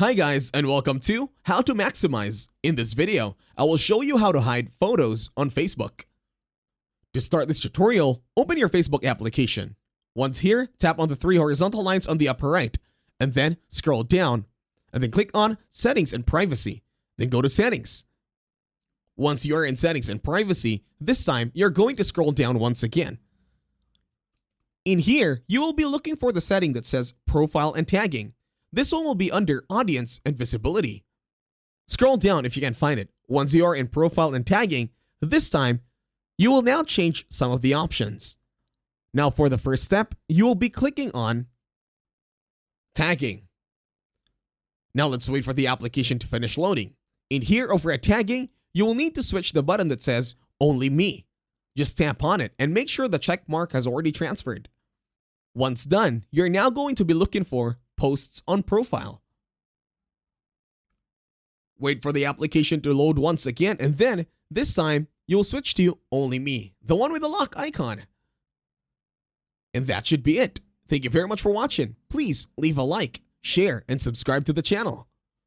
Hi guys and welcome to How to Maximize. In this video, I will show you how to hide photos on Facebook. To start this tutorial, open your Facebook application. Once here, tap on the three horizontal lines on the upper right, and then scroll down, and then click on Settings and Privacy. Then go to Settings. Once you are in Settings and Privacy, this time you're going to scroll down once again. In here, you will be looking for the setting that says Profile and Tagging. This one will be under Audience and Visibility. Scroll down if you can find it. Once you are in Profile and Tagging, this time, you will now change some of the options. Now for the first step, you will be clicking on Tagging. Now let's wait for the application to finish loading. In here over at Tagging, you will need to switch the button that says Only Me. Just tap on it and make sure the check mark has already transferred. Once done, you're now going to be looking for Posts on Profile. Wait for the application to load once again, and then, this time, you'll switch to Only Me, the one with the lock icon. And that should be it. Thank you very much for watching. Please leave a like, share, and subscribe to the channel.